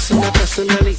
personally.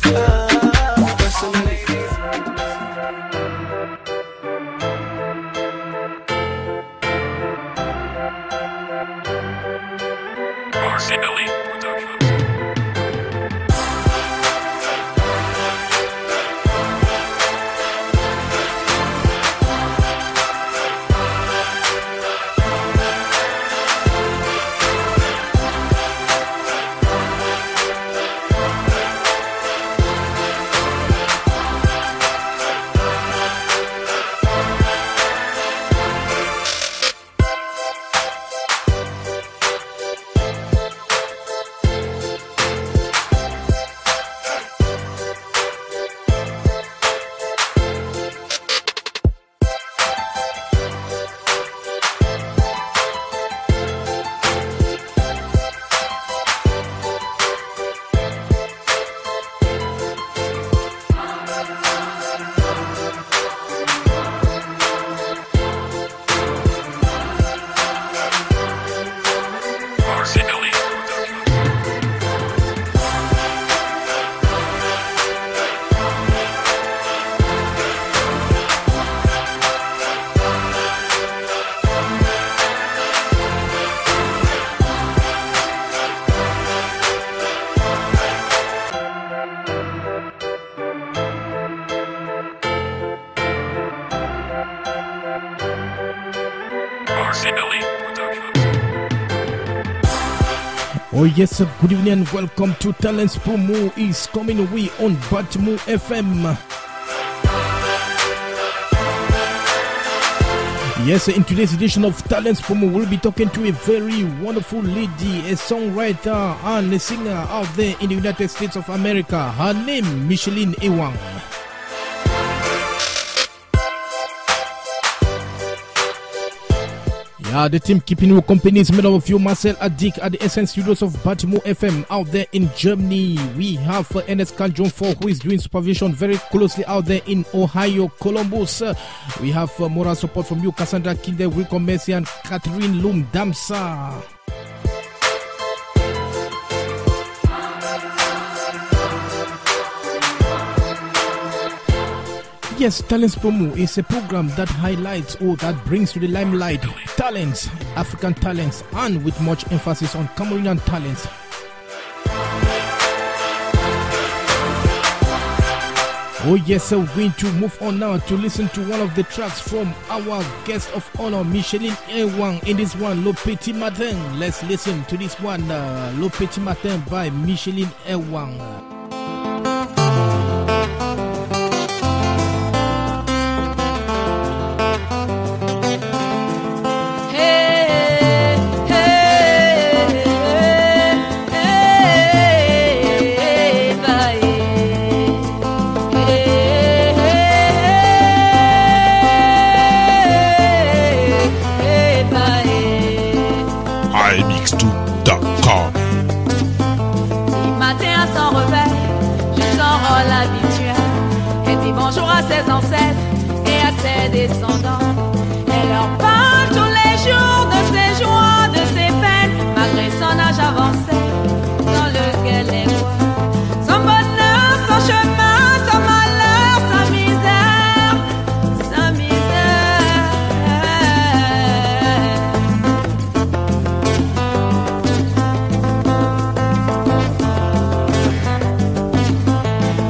Oh yes, good evening and welcome to Talents Promo is coming away on BATIMU FM. Yes, in today's edition of Talents Promo, we'll be talking to a very wonderful lady, a songwriter and a singer out there in the United States of America. Her name, Micheline Ewang. The team keeping you company is made up of you, Marcel Adik, at the Essence Studios of BATIMU FM out there in Germany. We have Ernest Kanjon 4, who is doing supervision very closely out there in Ohio, Columbus. We have moral support from you, Cassandra Kinde, Wilco Messi, and Catherine Lum Damsa. Yes, Talents Promo is a program that highlights or that brings to the limelight talents, African talents, and with much emphasis on Cameroonian talents. Oh yes, we're going to move on now to listen to one of the tracks from our guest of honor, Micheline Ewang, in this one, Le Petit Matin. Let's listen to this one, Le Petit Matin by Micheline Ewang. Bonjour à ses ancêtres et à ses descendants. Elle leur parle tous les jours de ses joies, de ses peines, malgré son âge avancé, dans lequel elle voit son bonheur, son chemin, son malheur, sa misère, sa misère.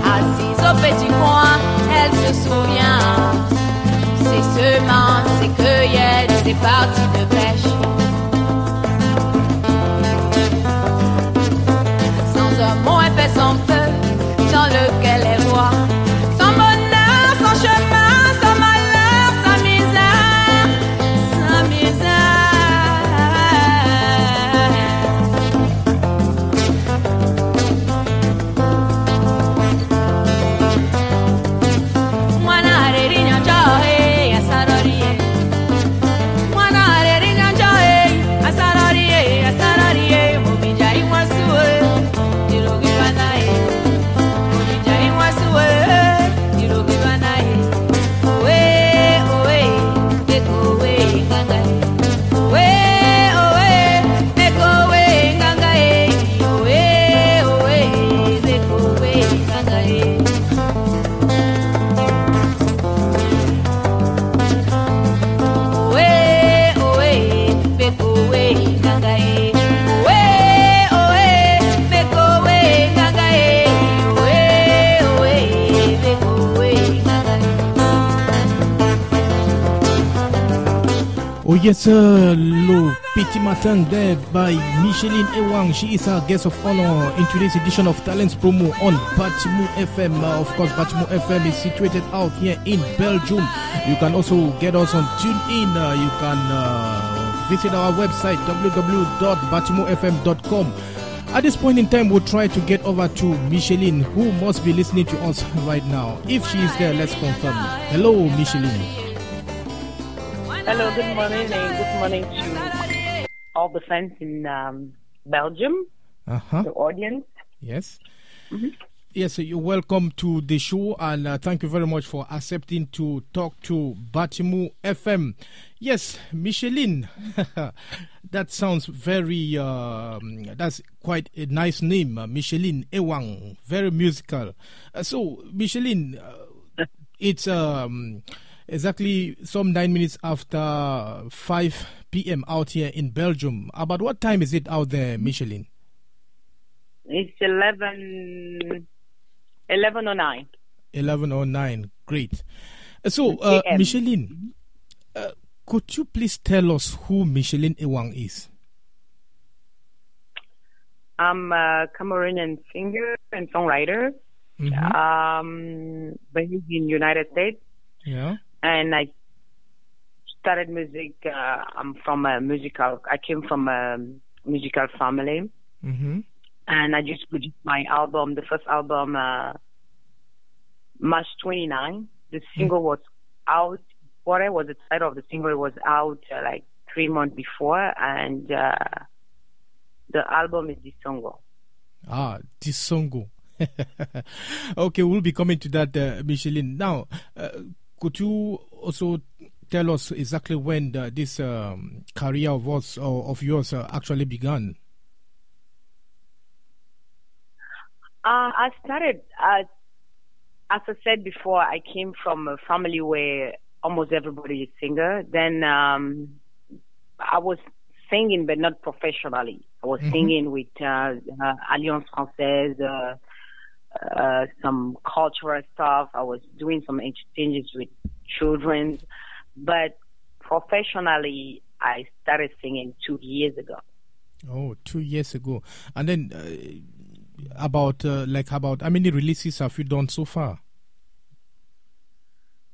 Assise au petit coin, elle se souvient, ses semences, ses cueillettes, ses parties de pêche. Sans un mot, elle fait son feu, dans lequel elle voit son bonheur, son chemin, son malheur, sa misère, sa yes, le petit matin there by Micheline Ewang. She is our guest of honor in today's edition of Talents Promo on BATIMU FM. Of course, BATIMU FM is situated out here in Belgium. You can also get us on TuneIn. You can visit our website www.batimufm.com. At this point in time, we'll try to get over to Micheline, who must be listening to us right now. If she is there, let's confirm. Hello, Micheline. Hello, good morning, and good morning to all the fans in Belgium, the audience. Yes. Mm-hmm. Yes, you're welcome to the show, and thank you very much for accepting to talk to BATIMU FM. Yes, Micheline, that sounds very, that's quite a nice name, Micheline Ewang, very musical. So, Micheline, it's exactly some 9 minutes after 5 p.m. out here in Belgium. About what time is it out there, Micheline? It's 11:09. 11:09. Great. So, Micheline, could you please tell us who Micheline Ewang is? I'm a Cameroonian singer and songwriter. Mm-hmm. Based in United States. Yeah. And I started music. I'm from I came from a musical family. Mm-hmm. And I just produced my album, the first album, March 29. The single was out. What was the title of the single? It was out like 3 months before. And the album is Disongo. Disongo. Okay, we'll be coming to that, Micheline. Now, could you also tell us exactly when this career of yours actually began? I started, as I said before, I came from a family where almost everybody is singer. Then I was singing, but not professionally. I was singing with Alliance Française, some cultural stuff. I was doing some exchanges with children, but professionally, I started singing 2 years ago. Oh, 2 years ago. And then about how many releases have you done so far?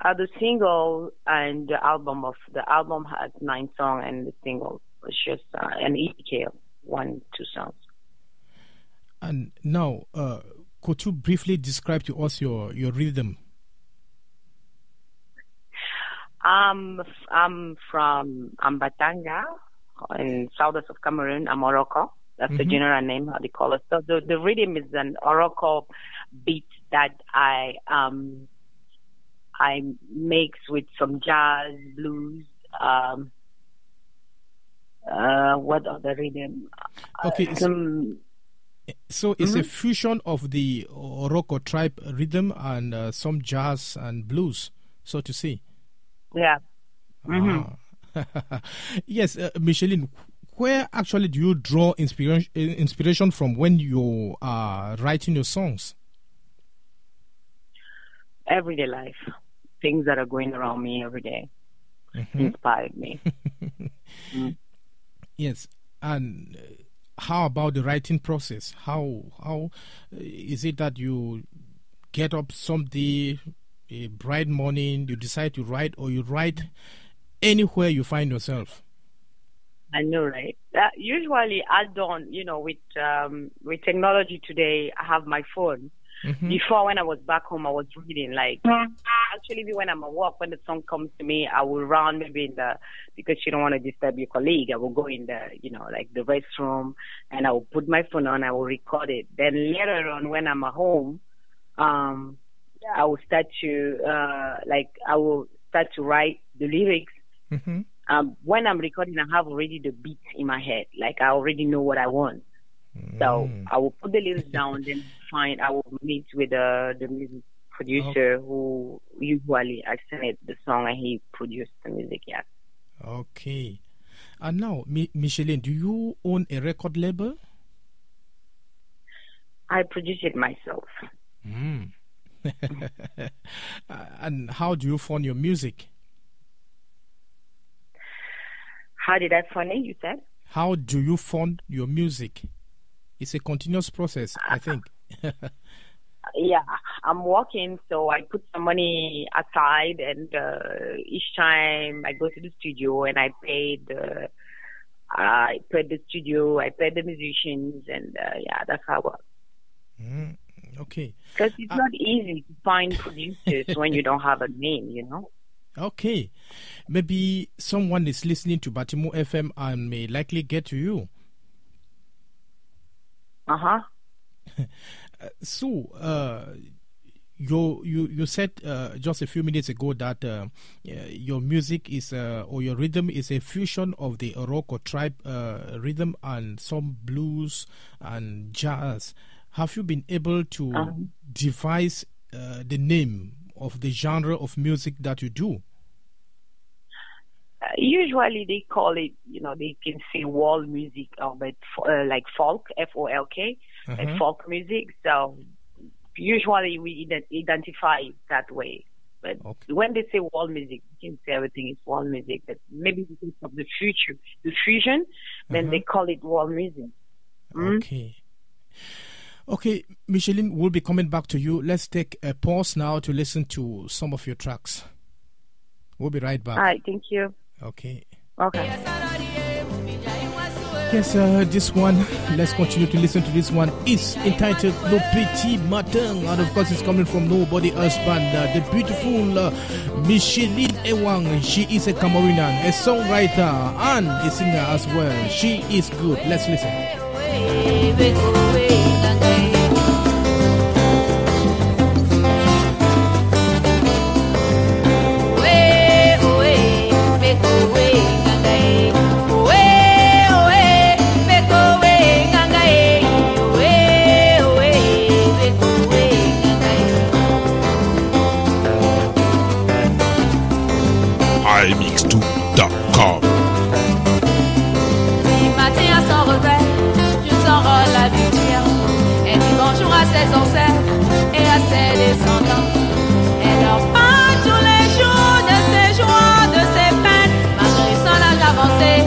The single and the album has 9 songs, and the single was just an EP, 1-2 songs. And now, could you briefly describe to us your rhythm? I'm Batanga in southwest of Cameroon. I'm Morocco. That's the general name, how they call it. So the rhythm is an Morocco beat that I mix with some jazz, blues. What other rhythm? Okay. So it's a fusion of the Morocco tribe rhythm and some jazz and blues, so to say. Yeah. Yes, Micheline, where actually do you draw inspiration from when you are writing your songs? Everyday life. Things that are going around me every day inspired me. Yes, and how about the writing process? How is it that you get up someday, a bright morning, you decide to write, or you write anywhere you find yourself? I know, right? Usually I don't, with technology today, I have my phone. Before, when I was back home, I was reading. Actually, when I'm at work, when the song comes to me, I will run maybe because you don't want to disturb your colleague. I will go in the restroom, and I will put my phone on. I will record it. Then later on, when I'm at home, I will start to write the lyrics. When I'm recording, I have already the beats in my head. I already know what I want. So I will put the lyrics down, then I will meet with the music producer who usually I send the song and he produced the music, yeah. Okay. And now, Micheline, do you own a record label? I produce it myself. And how do you fund your music? How did I fund it, you said? How do you fund your music? It's a continuous process, I think. Yeah, I'm working, so I put some money aside, and each time I go to the studio and I pay the studio, I pay the musicians, and yeah, that's how it works. Okay. Because it's not easy to find producers when you don't have a name, you know. Okay. Maybe someone is listening to BATIMU FM and may likely get to you. So, you said just a few minutes ago that your music is or your rhythm is a fusion of the Oroko tribe rhythm and some blues and jazz. Have you been able to devise the name of the genre of music that you do? Usually they call it, you know, they can say world music, but like folk, F-O-L-K, like folk music. So usually we identify it that way. But when they say world music, you can say everything is world music. But maybe because of the fusion, then they call it world music. Okay. Okay, Micheline, we'll be coming back to you. Let's take a pause now to listen to some of your tracks. We'll be right back. All right, thank you. Okay. Yes, this one, let's continue to listen to this one, is entitled Le Petit Matin, and of course it's coming from nobody else but the beautiful Micheline Ewang. She is a Cameroonian, a songwriter and a singer as well. She is good. Let's listen. imix2.com. Matin à son réveil, je sors la lumière. Elle dit bonjour à ses ancêtres et à ses descendants. Elle leur parle tous les jours de ses joies, de ses peines, malgré son âge avancé,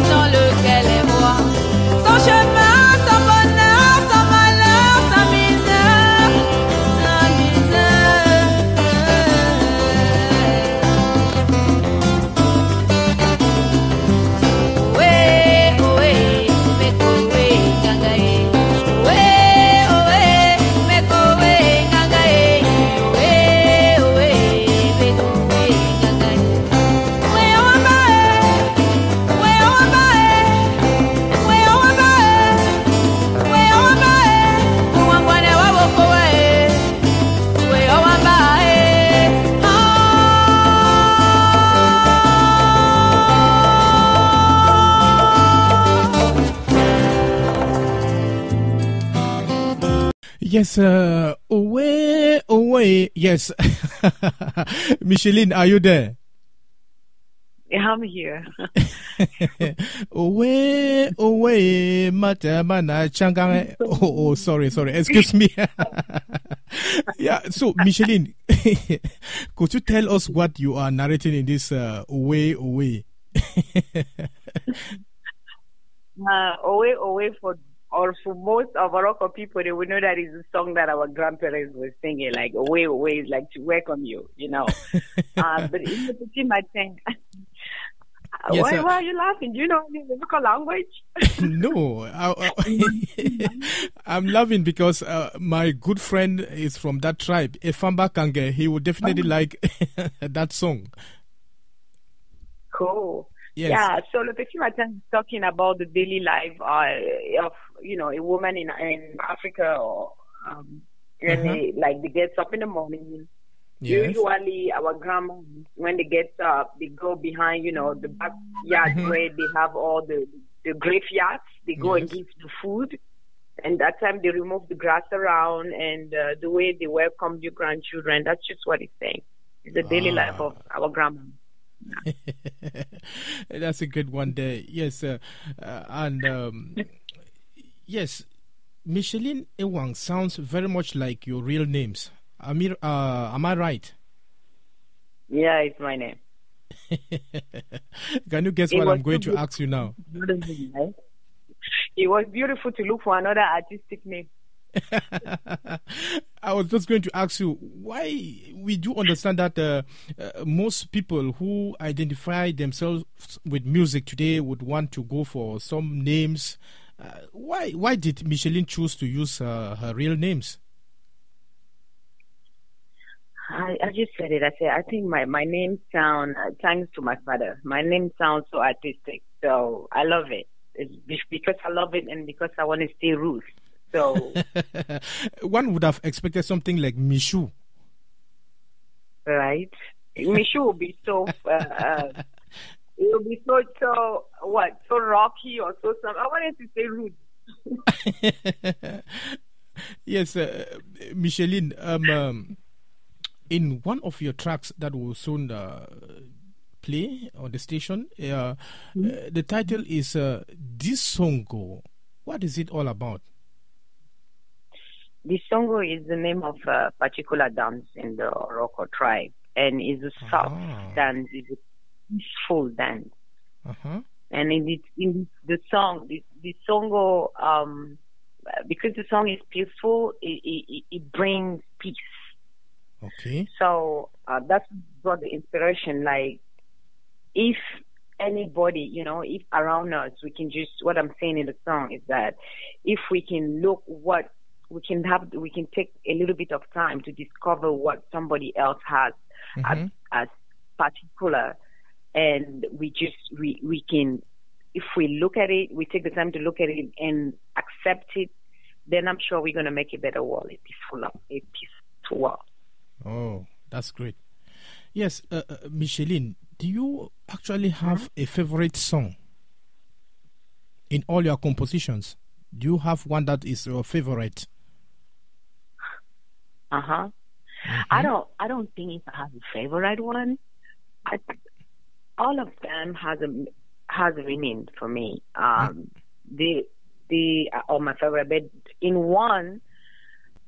dans lequel elle voit son chemin, son bonheur, son malheur, sa misère, sa misère. Yes, away. Yes. Micheline, are you there? Yeah, I'm here. away, matamana changang. Oh, sorry. Excuse me. Yeah, so Micheline, could you tell us what you are narrating in this away? Away for most of Morocco people, they would know that is a song that our grandparents were singing, like away is like to welcome you, you know. But in the Petit Matin, why are you laughing? Do you know the local language? No, I'm laughing because my good friend is from that tribe, Efamba Kange. He would definitely like that song. Cool. Yes. Yeah, so Le Petit Matin is talking about the daily life of, you know, a woman in Africa, or they get up in the morning. Yes. Usually our grandma, when they get up, they go behind, you know, the backyard where they have all the graveyards. They go and give the food. And that time they remove the grass around, and the way they welcome your grandchildren. That's just what it's saying. It's the daily life of our grandma. That's a good one there. Yes, yes, Micheline Ewang sounds very much like your real names. Amir, am I right? Yeah, it's my name. Can you guess what I'm going to ask you now? It was beautiful to look for another artistic name. I was just going to ask you why. We do understand that most people who identify themselves with music today would want to go for some names. Why did Micheline choose to use her real names? I just said it. I think my name sounds, thanks to my father, my name sounds so artistic. So I love it. It's because I love it and because I want to stay roots. So one would have expected something like Michou. Right. Michou would be so it would be so rocky or so something. I wanted to say roots. Yes, Micheline, in one of your tracks that will soon play on the station, the title is Disongo. What is it all about? Disongo is the name of a particular dance in the Oroko tribe, and is a soft dance, is a peaceful dance. And in the song, Disongo, because the song is peaceful, it brings peace. Okay. So that's brought the inspiration. Like, if anybody, if around us, we can just, what I'm saying in the song is that if we can look what we can take a little bit of time to discover what somebody else has as particular, and we can, if we look at it, we take the time to look at it and accept it, then I'm sure we're going to make a better world, a peaceful world. Oh, that's great. Yes, Micheline, do you actually have a favorite song in all your compositions? Do you have one that is your favorite? I don't think I have a favorite one. All of them has a meaning for me. They are my favorite, but in one,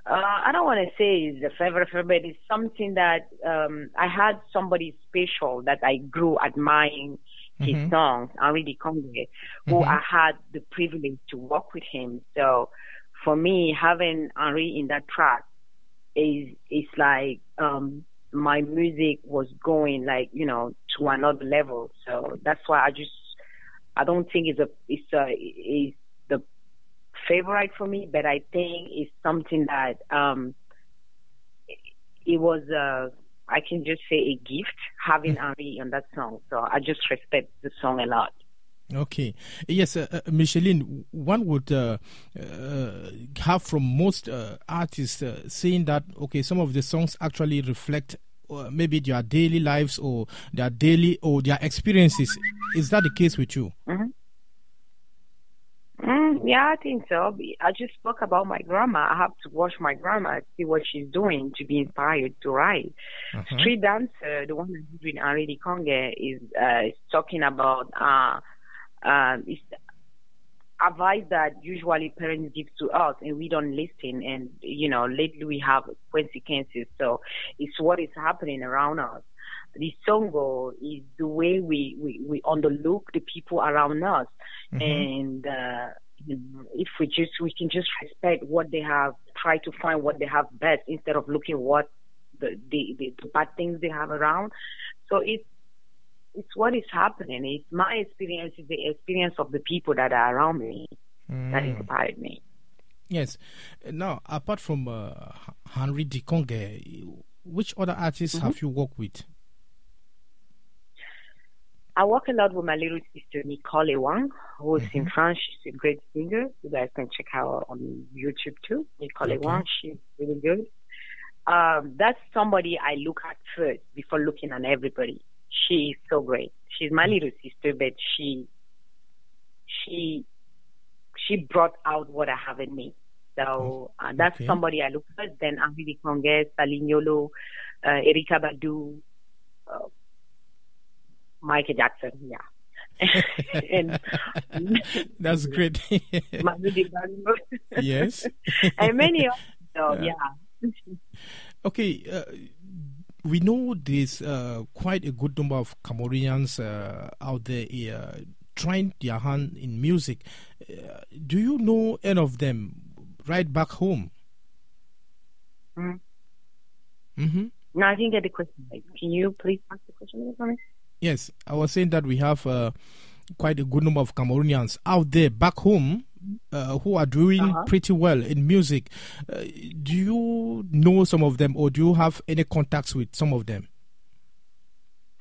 I don't want to say it's a favorite, but it's something that I had somebody special that I grew admiring his songs, Henri Conge, who I had the privilege to work with him. So for me, having Henri in that track is like my music was going to another level. So that's why I don't think it's the favorite for me, but I think it's something that it was I can just say a gift having Henri on that song. So I just respect the song a lot. Okay. Yes, Micheline, one would have from most artists saying that, okay, some of the songs actually reflect maybe their daily lives or their their experiences. Is that the case with you? Yeah, I think so. I just spoke about my grandma. I have to watch my grandma, see what she's doing to be inspired to write. Street Dancer, the one that is with Henri Conge, is talking about it's advice that usually parents give to us and we don't listen, and lately we have consequences. So it's what is happening around us. The songo is the way we underlook the people around us, and if we can just respect what they have, try to find what they have best instead of looking what the bad things they have around. So it's what is happening. It's my experience, it's the experience of the people that are around me that inspired me. Yes. Now, apart from Henri Conge, which other artists have you worked with? I work a lot with my little sister, Micheline Ewang, who is in France. She's a great singer. You guys can check her on YouTube too. Micheline Ewang, she's really good. That's somebody I look at first before looking at everybody. She is so great. She's my little sister, but she brought out what I have in me. So that's somebody I look at. Then Henri Conge, Salignolo, Erika Badu, Michael Jackson, and that's great. Yes. And many others. So, yeah. Okay. we know there's quite a good number of Cameroonians out there trying their hand in music. Do you know any of them right back home? No, I didn't get the question. Can you please ask the question again for me? Yes, I was saying that we have quite a good number of Cameroonians out there back home who are doing pretty well in music. Do you know some of them, or do you have any contacts with some of them?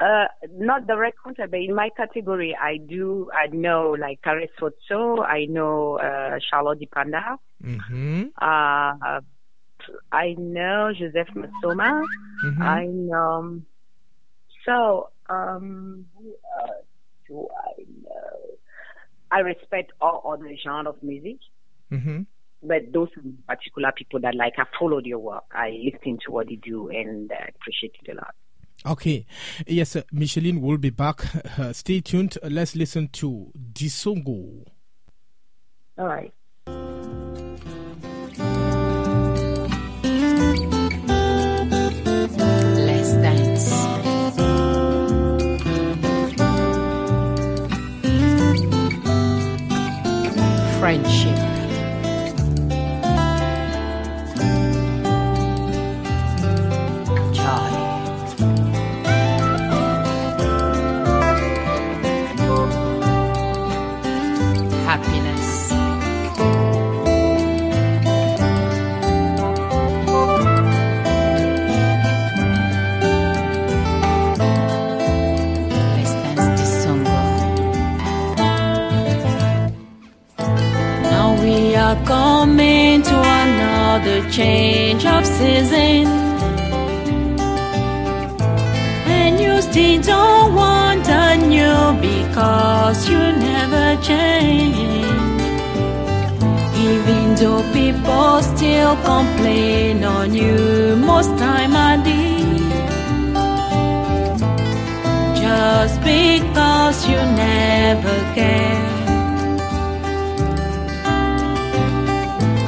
Not direct contact, but in my category, I know like Kares Fotso, I know Charlotte Dipanda, I know Joseph Masoma, I know. So, who do I know? I respect all other genres of music, but those are particular people that I followed your work. I listen to what you do and appreciate it a lot. Okay. Yes, Micheline will be back. Stay tuned. Let's listen to Disongo. All right. Let's dance. Friendship. Joy. Happiness. Let's dance this song. Now we are coming to another change of season, and you still don't want a new because you never change. Even though people still complain on you most time a day, just because you never care.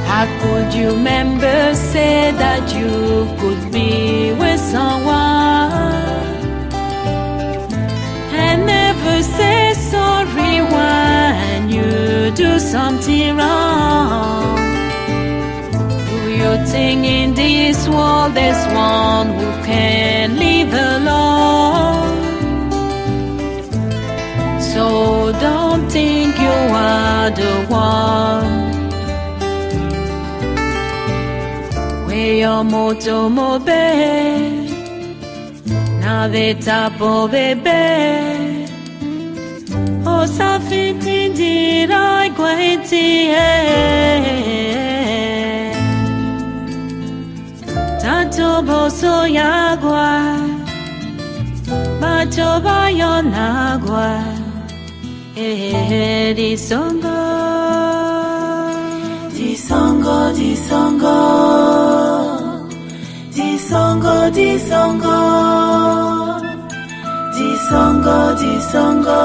How could you remember say that you could be with someone and never say sorry when you do something wrong? Do you think in this world there's one who can live alone? So don't think you are the one. Your moto mobe na veta po bebe o sa fiti dira kweti tato boso yagua bato bayonagua disongo disongo disongo disongo disongo disongo disongo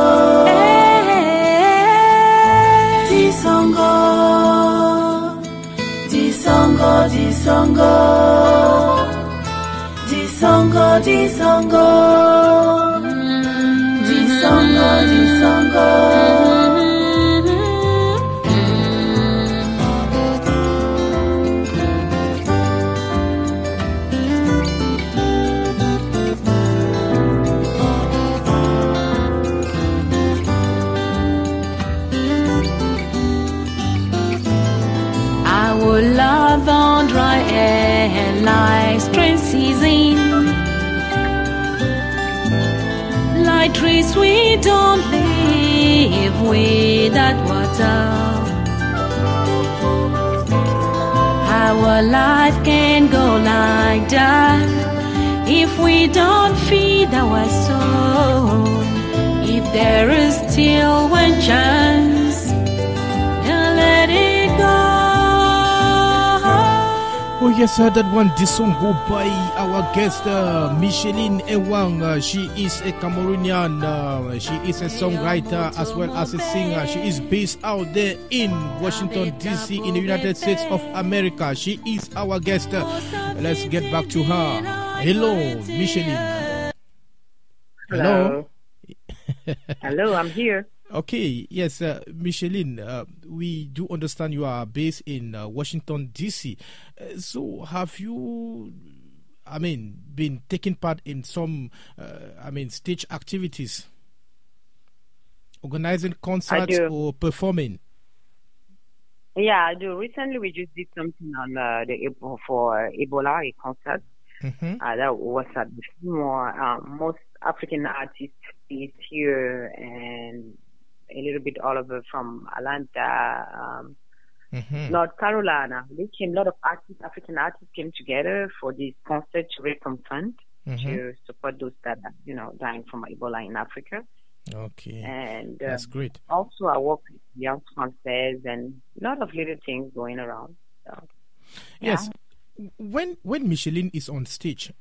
disongo disongo disongo disongo disongo disongo disongo. Love on dry air like spring season, like trees we don't live without water. Our life can go like that if we don't feed our soul. If there is still one chance, then let it go. Oh yes, that one Disongo by our guest Micheline Ewang. She is a Cameroonian. She is a songwriter as well as a singer. She is based out there in Washington DC in the United States of America. She is our guest. Let's get back to her. Hello, Micheline. Hello. Hello, I'm here. Okay, yes, Micheline, we do understand you are based in Washington, D.C. So have you, been taking part in some, stage activities, organizing concerts or performing? Yeah, I do. Recently, we just did something on for Ebola, a concert. That was at the most African artists is here, and a little bit all over from Atlanta, North Carolina. They came, a lot of African artists came together for this concert to raise some funds to support those that are, dying from Ebola in Africa. Okay, and that's great. Also, I work with young sponsors and a lot of little things going around. So, yes. When Micheline is on stage,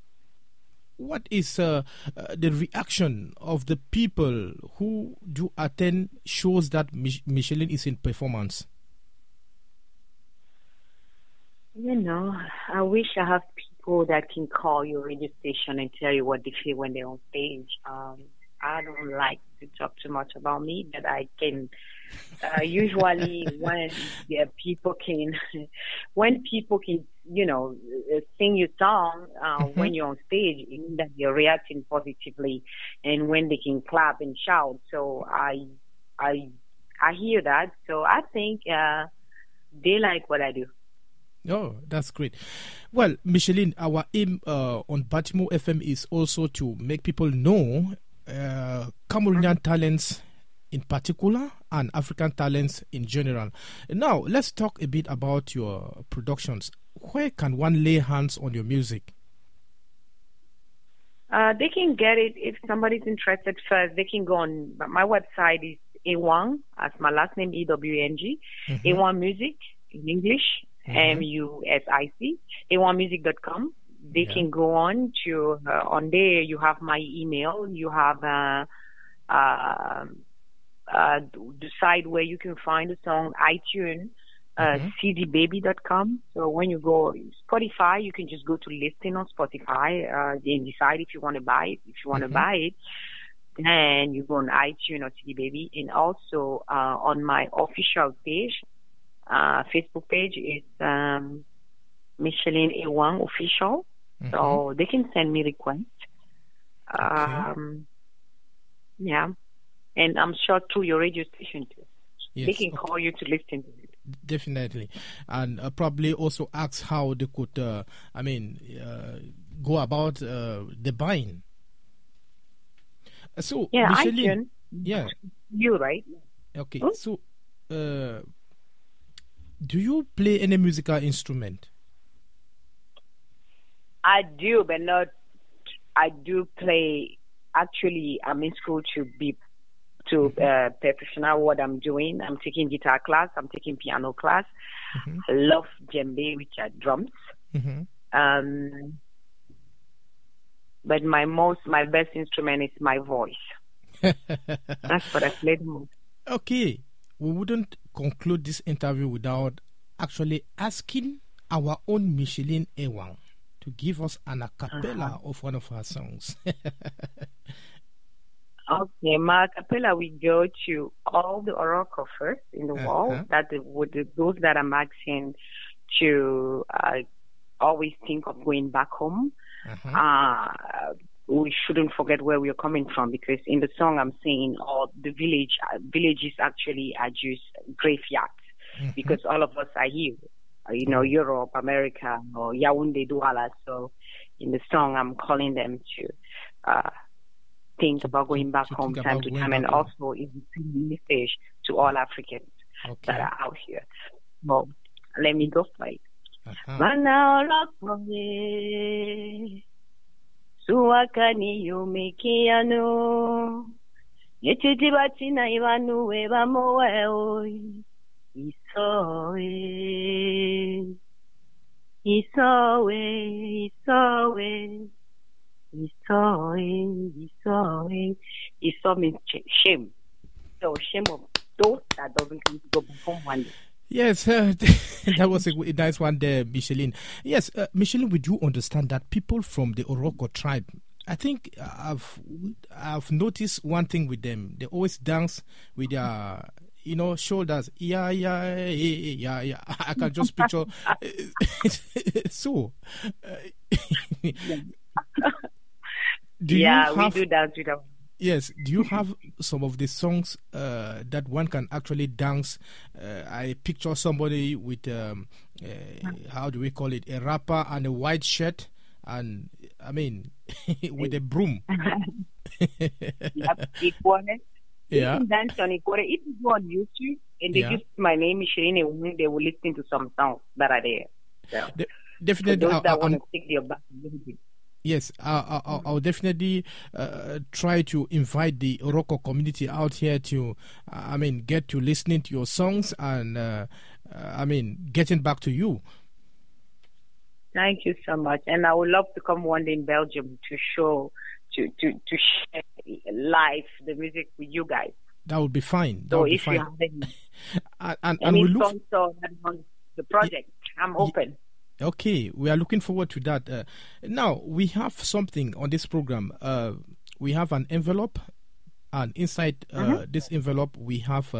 what is the reaction of the people who do attend shows that Micheline is in performance? I wish I have people that can call your radio station and tell you what they feel when they're on stage. I don't like to talk too much about me, but I can usually when people can sing your song when you're on stage, that they're reacting positively, and when they can clap and shout. So I hear that. So I think they like what I do. Oh, that's great. Well, Micheline, our aim on BATIMU FM is also to make people know Cameroonian talents in particular and African talents in general. Now, let's talk a bit about your productions. Where can one lay hands on your music? They can get it if somebody's interested first. They can go on my website is Ewang, as my last name EWNG, Ewang Music in English, MUSIC, ewangmusic.com. They can go on to on there. You have my email. You have the site where you can find the song, iTunes, cdbaby.com. So when you go Spotify, you can just go to listing on Spotify and decide if you want to buy it. If you want to buy it, then you go on iTunes or cdbaby. And also on my official page, Facebook page is Micheline Ewang Official. So they can send me requests. Yeah. And I'm sure through your radio station too. Yes, they can call you to listen to it. Definitely. And probably also ask how they could, go about the buying. So, yeah, Micheline, you, right? Okay. So, do you play any musical instrument? I do, but not. I do play. Actually, I'm in school to professional what I'm doing. I'm taking guitar class. I'm taking piano class. I love djembe, which are drums. But my best instrument is my voice. That's what I play the most. Okay, we wouldn't conclude this interview without actually asking our own Micheline Ewang to give us an a cappella of one of her songs. Okay, my cappella, we go to all the oracle first in the world, those that I'm asking to always think of going back home. We shouldn't forget where we're coming from, because in the song I'm saying all the villages actually are just graveyards, because all of us are here. Europe, America, or Yaoundé, Douala. So in the song, I'm calling them to think about going back home time to time, and also is a message to all Africans that are out here. Well, let me go for it. Suwakani yumikiano yetitibatina ibanu webamowe Isowe Iso means shame. So shame of those that doesn't come to go back home one day. Yes, that was a nice one there, Micheline. Yes, Micheline, we do understand that people from the Oroko tribe, I think I've noticed one thing with them. They always dance with their, shoulders. Yeah, yeah, yeah, yeah. I can just picture. So, we do dance with them. Yes. Do you have some of the songs that one can actually dance? I picture somebody with, how do we call it, a rapper and a white shirt, and with a broom. Yeah. Dance on Ikore. If you go on YouTube and they just my name Micheline Ewang, they will listen to some songs that are there. So, definitely. For those that want to take their back. Yes, I'll definitely try to invite the Oroko community out here to, get to listening to your songs and, getting back to you. Thank you so much. And I would love to come one day in Belgium to share live the music with you guys. That would be fine. So if you have any sponsor on the project, I'm open. Okay, we are looking forward to that. Now, we have something on this program. We have an envelope, and inside this envelope, we have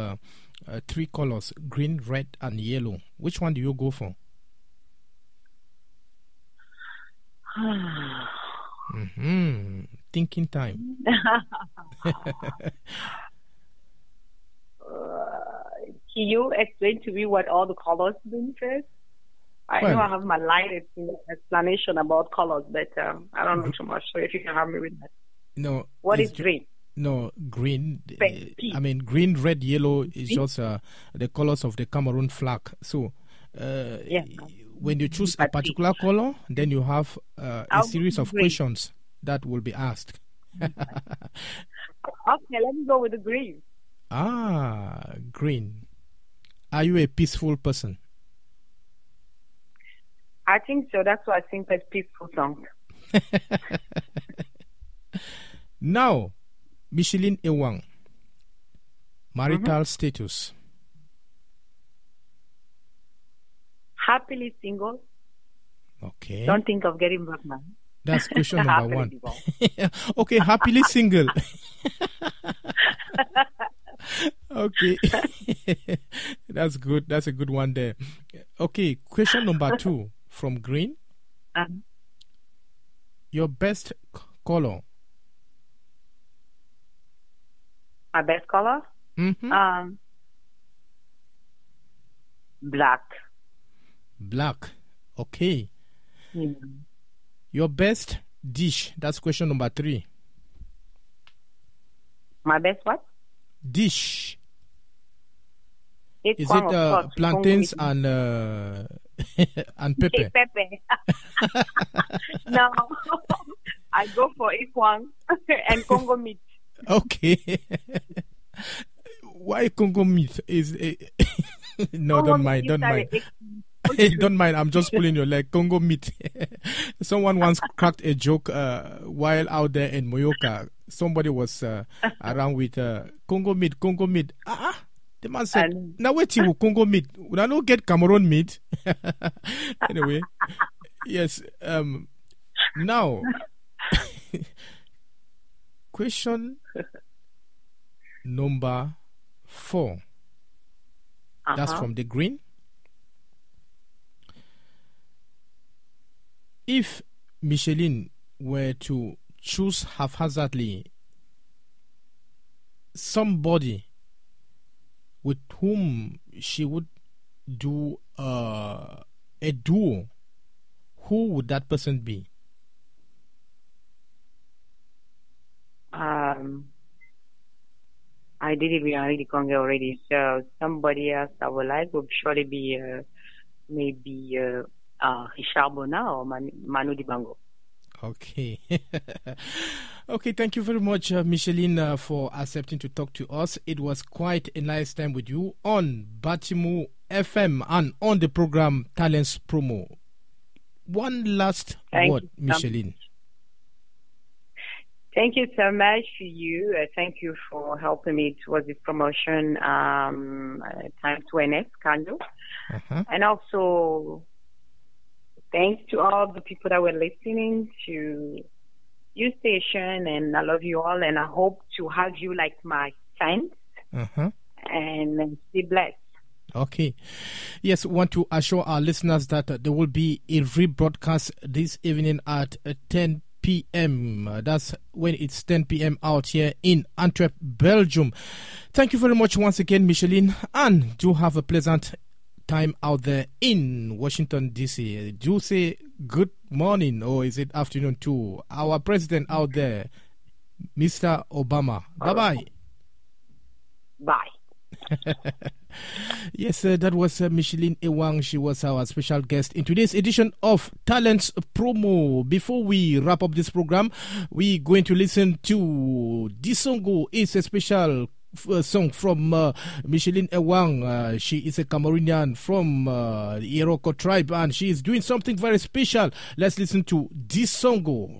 3 colors, green, red, and yellow. Which one do you go for? Thinking time. Can you explain to me what all the colors mean first? I know I have my light explanation about colors, but I don't know too much. So if you can help me with that. No. What is green? No, green. Green, red, yellow is just the colors of the Cameroon flag. So, when you choose a particular color, then you have a series of questions that will be asked. Okay, let me go with the green. Green. Are you a peaceful person? I think so. That's why I sing that peaceful song. Now, Micheline Ewang, marital status. Happily single. Okay. Don't think of getting back now. That's question number 1. Okay, happily single. Okay. That's good. That's a good one there. Okay, question number 2 from green. Your best color. My best color? Black. Black. Okay. Your best dish. That's question number 3. My best what? Dish. Is it plantains and and pepper? No. I go for Ikwang and Congo meat. Okay. Why Congo meat? No, Congo don't mind. Don't mind. I'm just pulling your leg. Congo meat. Someone once cracked a joke while out there in Moyoka. Somebody was around with Congo meat. The man said, "Now wait till Congo meat. Would I not get Cameroon meat?" Anyway, yes. Now, question number 4. That's from the green. If Micheline were to choose haphazardly somebody with whom she would do a duo, who would that person be? I did it with Henri Congo already, so somebody else I would like would surely be maybe Richard Bona or Manu Dibango. Okay. Okay, thank you very much, Micheline, for accepting to talk to us. It was quite a nice time with you on BATIMU FM and on the program Talents Promo. One last word, Micheline. Thank you so much to you. Thank you for helping me towards this promotion. Thanks to NS Kanjo. And also, thanks to all the people that were listening to your station. And I love you all. And I hope to have you like my friends. And be blessed. Okay. Yes, want to assure our listeners that there will be a rebroadcast this evening at 10 p.m. That's when it's 10 p.m. out here in Antwerp, Belgium. Thank you very much once again, Micheline, and do have a pleasant time out there in Washington, D.C. Do say good morning, or is it afternoon to our president out there, Mr. Obama. Bye-bye. Bye. Yes, that was Micheline Ewang. She was our special guest in today's edition of Talents Promo. Before we wrap up this program, we're going to listen to Disongo. It's a special song from Micheline Ewang. She is a Cameroonian from the Iroko tribe, and she is doing something very special. Let's listen to Disongo.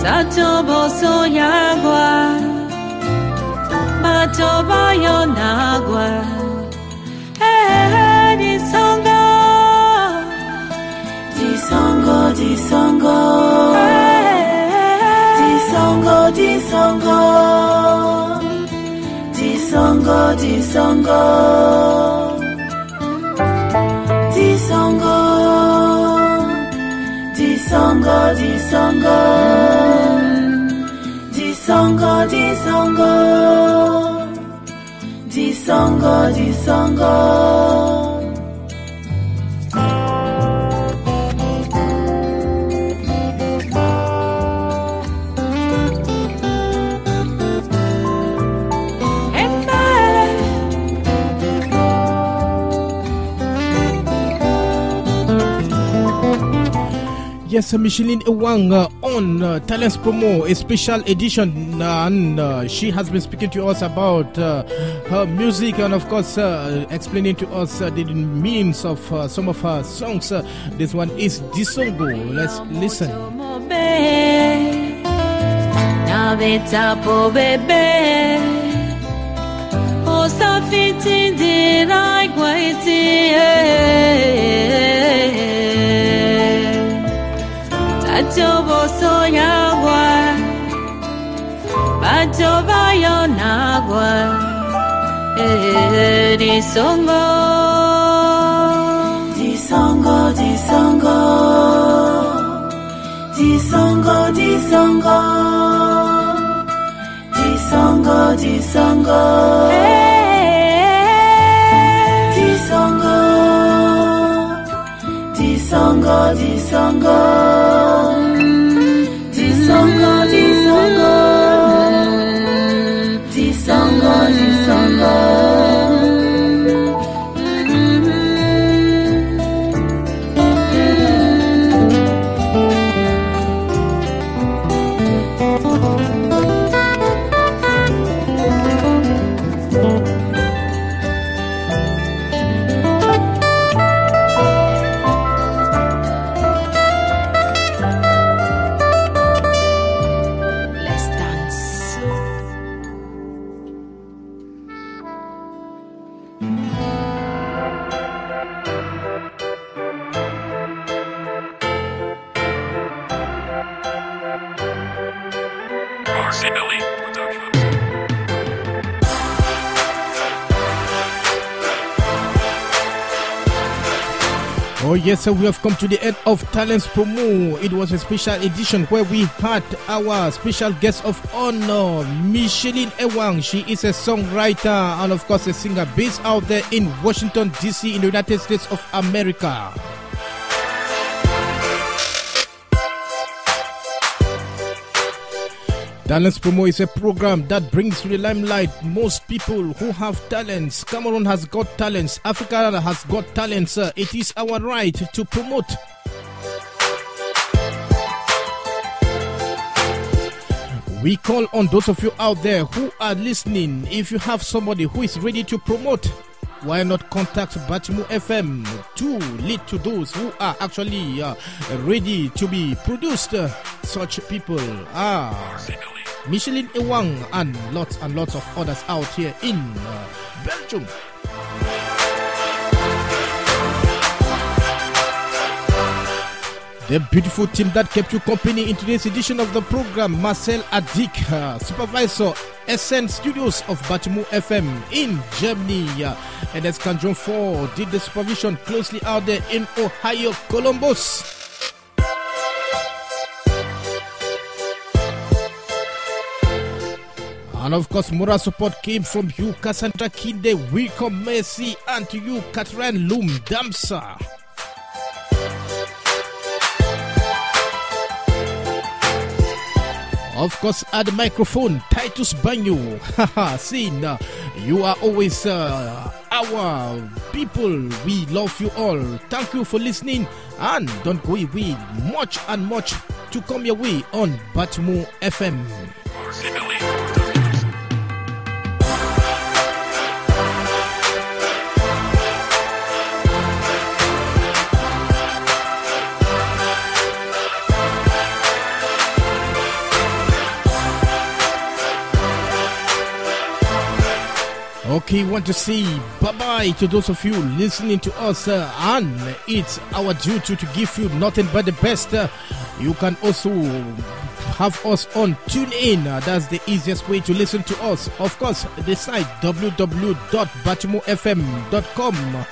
Tato boso yagua, bato bayo nagua. Hey, disongo, disongo, disongo, disongo, disongo, disongo, disongo, disongo. Disongo, disongo, disongo, disongo, disongo, disongo. Yes, Micheline Ewang on Talents Promo, a special edition, and she has been speaking to us about her music and, of course, explaining to us the meanings of some of her songs. This one is Disongo. Let's listen. Bato so yagua, bato bayo nagua. Disongo, disongo, disongo, disongo, disongo, disongo, disongo, disongo, disongo, disongo. Disongo, disongo, disongo, disongo. Oh yes, we have come to the end of Talents Promo. It was a special edition where we had our special guest of honor, Micheline Ewang. She is a songwriter and of course a singer based out there in Washington, D.C. in the United States of America. Talents Promo is a program that brings to the limelight most people who have talents. Cameroon has got talents. Africa has got talents. It is our right to promote. We call on those of you out there who are listening. If you have somebody who is ready to promote, why not contact BATIMU FM to lead to those who are actually ready to be produced? Such people are Micheline Ewang and lots of others out here in Belgium. The beautiful team that kept you company in today's edition of the program: Marcel Adik, supervisor, SN Studios of BATIMU FM in Germany. And as Kanjon 4 did the supervision closely out there in Ohio, Columbus. And of course, moral support came from you, Cassandra Kinde, Wilcom Mercy, and to you, Catherine Loom Damsa. Of course, at the microphone, Titus Banyoh. Saying, you are always our people. We love you all. Thank you for listening. And don't go away. Much and much to come your way on BATIMU FM. Okay, want to say bye-bye to those of you listening to us, and it's our duty to give you nothing but the best. You can also have us on TuneIn. That's the easiest way to listen to us. Of course, the site www.batimufm.com.